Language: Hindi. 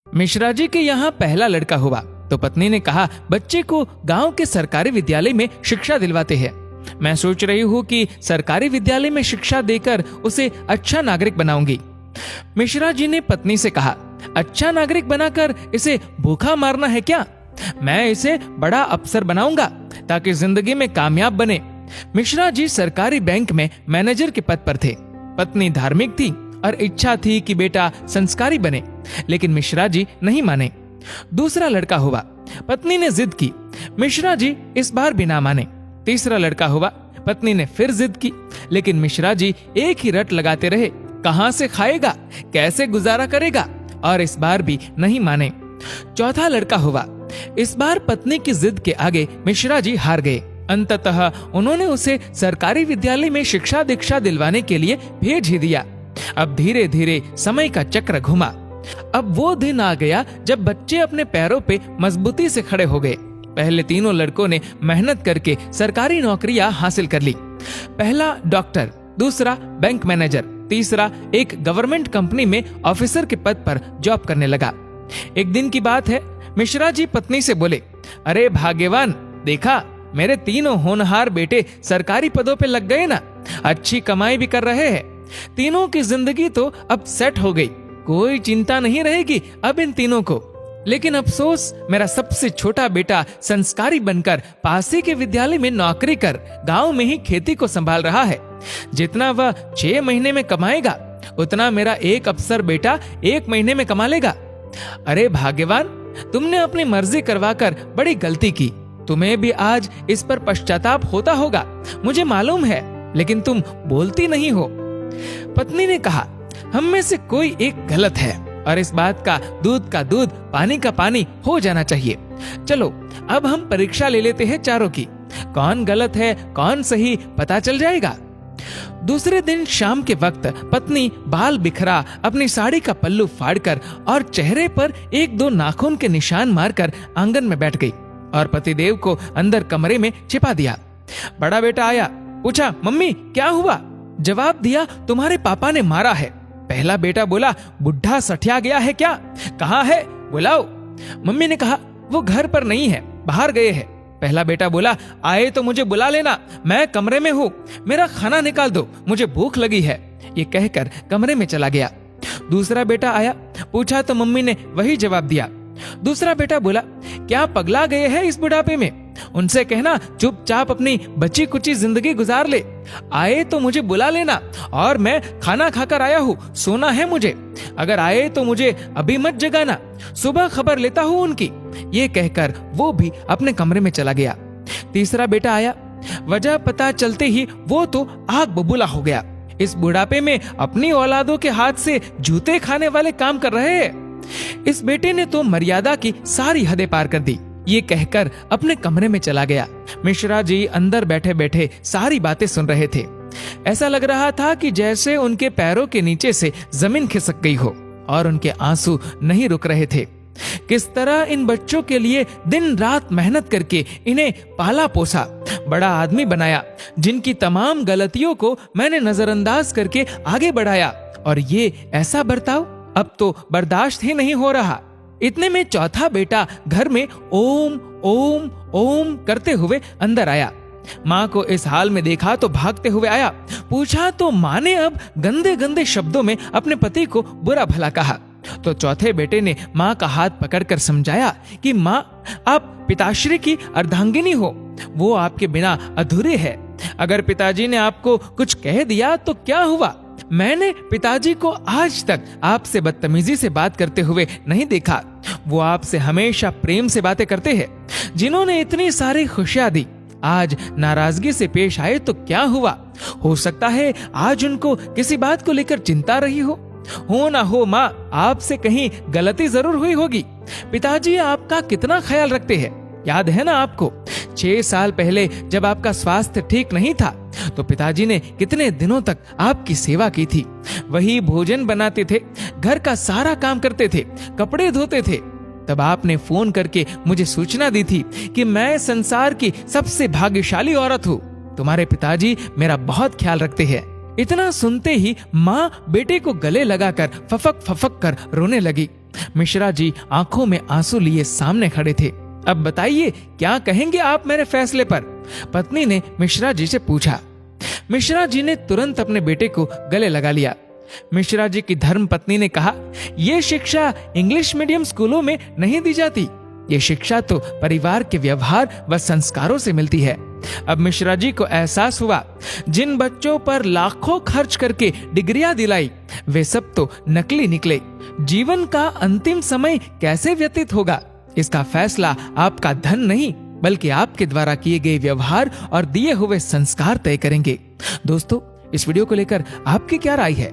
मिश्रा जी के यहाँ पहला लड़का हुआ तो पत्नी ने कहा, बच्चे को गांव के सरकारी विद्यालय में शिक्षा दिलवाते हैं। मैं सोच रही हूँ कि सरकारी विद्यालय में शिक्षा देकर उसे अच्छा नागरिक बनाऊंगी। मिश्रा जी ने पत्नी से कहा, अच्छा नागरिक बनाकर इसे भूखा मारना है क्या? मैं इसे बड़ा अफसर बनाऊंगा ताकि जिंदगी में कामयाब बने। मिश्रा जी सरकारी बैंक में मैनेजर के पद पर थे। पत्नी धार्मिक थी और इच्छा थी कि बेटा संस्कारी बने, लेकिन मिश्रा जी नहीं माने। दूसरा लड़का हुआ। पत्नी ने जिद की। मिश्रा जी इस बार भी ना माने। तीसरा लड़का हुआ। पत्नी ने फिर जिद की, लेकिन मिश्रा जी एक ही रट लगाते रहे, कहां से खाएगा, कैसे गुजारा करेगा, और इस बार भी नहीं माने। चौथा लड़का हुआ। इस बार पत्नी की जिद के आगे मिश्रा जी हार गए। अंततः उन्होंने उसे सरकारी विद्यालय में शिक्षा दीक्षा दिलवाने के लिए भेज ही दिया। अब धीरे धीरे समय का चक्र घुमा। अब वो दिन आ गया जब बच्चे अपने पैरों पे मजबूती से खड़े हो गए। पहले तीनों लड़कों ने मेहनत करके सरकारी नौकरियां हासिल कर ली। पहला डॉक्टर, दूसरा बैंक मैनेजर, तीसरा एक गवर्नमेंट कंपनी में ऑफिसर के पद पर जॉब करने लगा। एक दिन की बात है, मिश्रा जी पत्नी से बोले, अरे भाग्यवान, देखा मेरे तीनों होनहार बेटे सरकारी पदों पे लग गए ना, अच्छी कमाई भी कर रहे हैं। तीनों की जिंदगी तो अब सेट हो गई, कोई चिंता नहीं रहेगी अब इन तीनों को। लेकिन अफसोस, मेरा सबसे छोटा बेटा संस्कारी बनकर पास ही के विद्यालय में नौकरी कर गांव में ही खेती को संभाल रहा है। जितना वह 6 महीने में कमाएगा उतना मेरा एक अफसर बेटा 1 महीने में कमा लेगा। अरे भाग्यवान, तुमने अपनी मर्जी करवाकर बड़ी गलती की। तुम्हें भी आज इस पर पश्चाताप होता होगा, मुझे मालूम है, लेकिन तुम बोलती नहीं हो। पत्नी ने कहा, हम में से कोई एक गलत है और इस बात का दूध का दूध पानी का पानी हो जाना चाहिए। चलो अब हम परीक्षा ले लेते हैं चारों की, कौन गलत है कौन सही पता चल जाएगा। दूसरे दिन शाम के वक्त पत्नी बाल बिखरा अपनी साड़ी का पल्लू फाड़कर और चेहरे पर 1-2 नाखून के निशान मारकर आंगन में बैठ गई और पतिदेव को अंदर कमरे में छिपा दिया। बड़ा बेटा आया, पूछा, मम्मी क्या हुआ? जवाब दिया, तुम्हारे पापा ने मारा है। पहला बेटा बोला, बुढ़ा सठिया गया है क्या? कहाँ है, बुलाओ। मम्मी ने कहा, वो घर पर नहीं है, बाहर गए हैं। पहला बेटा बोला, आए तो मुझे बुला लेना, मैं कमरे में हूँ, मेरा खाना निकाल दो, मुझे भूख लगी है। ये कहकर कमरे में चला गया। दूसरा बेटा आया, पूछा तो मम्मी ने वही जवाब दिया। दूसरा बेटा बोला, क्या पगला गए हैं इस बुढ़ापे में? उनसे कहना चुपचाप अपनी बची कुची जिंदगी गुजार ले। आए तो मुझे बुला लेना, और मैं खाना खाकर आया हूँ, सोना है मुझे। अगर आए तो मुझे अभी मत जगाना, सुबह खबर लेता हूँ उनकी। ये कहकर वो भी अपने कमरे में चला गया। तीसरा बेटा आया। वजह पता चलते ही वो तो आग बबूला हो गया। इस बुढ़ापे में अपनी औलादों के हाथ से जूते खाने वाले काम कर रहे हैं। इस बेटे ने तो मर्यादा की सारी हदें पार कर दी। ये कहकर अपने कमरे में चला गया। मिश्रा जी अंदर बैठे बैठे सारी बातें सुन रहे थे। ऐसा लग रहा था कि जैसे उनके पैरों के नीचे से जमीन खिसक गई हो और उनके आंसू नहीं रुक रहे थे। किस तरह इन बच्चों के लिए दिन रात मेहनत करके इन्हें पाला पोसा, बड़ा आदमी बनाया, जिनकी तमाम गलतियों को मैंने नजरअंदाज करके आगे बढ़ाया, और ये ऐसा बर्ताव अब तो बर्दाश्त ही नहीं हो रहा। इतने में चौथा बेटा घर में ओम ओम ओम करते हुए अंदर आया। माँ को इस हाल में देखा तो भागते हुए आया। पूछा तो माँ ने अब गंदे गंदे शब्दों में अपने पति को बुरा भला कहा। तो चौथे बेटे ने माँ का हाथ पकड़कर समझाया कि माँ, आप पिताश्री की अर्धांगिनी हो, वो आपके बिना अधूरे है। अगर पिताजी ने आपको कुछ कह दिया तो क्या हुआ? मैंने पिताजी को आज तक आपसे बदतमीजी से बात करते हुए नहीं देखा। वो आपसे हमेशा प्रेम से बातें करते हैं। जिन्होंने इतनी सारी खुशियां दी, आज नाराजगी से पेश आए तो क्या हुआ? हो सकता है आज उनको किसी बात को लेकर चिंता रही हो ना हो माँ, आपसे कहीं गलती जरूर हुई होगी। पिताजी आपका कितना ख्याल रखते हैं, याद है ना आपको? 6 साल पहले जब आपका स्वास्थ्य ठीक नहीं था तो पिताजी ने कितने दिनों तक आपकी सेवा की थी। वही भोजन बनाते थे, घर का सारा काम करते थे, कपड़े धोते थे। तब आपने फोन करके मुझे सूचना दी थी कि मैं संसार की सबसे भाग्यशाली औरत हूँ। तुम्हारे पिताजी मेरा बहुत ख्याल रखते हैं। इतना सुनते ही माँ बेटे को गले लगाकर फफक फफक कर रोने लगी। मिश्रा जी आंखों में आंसू लिए सामने खड़े थे। अब बताइए क्या कहेंगे आप मेरे फैसले पर? पत्नी ने मिश्रा जी से पूछा। मिश्रा जी ने तुरंत अपने बेटे को गले लगा लिया। मिश्रा जी की धर्म पत्नी ने कहा, ये शिक्षा इंग्लिश मीडियम स्कूलों में नहीं दी जाती। ये शिक्षा तो परिवार के व्यवहार व संस्कारों से मिलती है। अब मिश्रा जी को एहसास हुआ, जिन बच्चों पर लाखों खर्च करके डिग्रियां दिलाई वे सब तो नकली निकले। जीवन का अंतिम समय कैसे व्यतीत होगा, इसका फैसला आपका धन नहीं बल्कि आपके द्वारा किए गए व्यवहार और दिए हुए संस्कार तय करेंगे। दोस्तों, इस वीडियो को लेकर आपकी क्या राय है?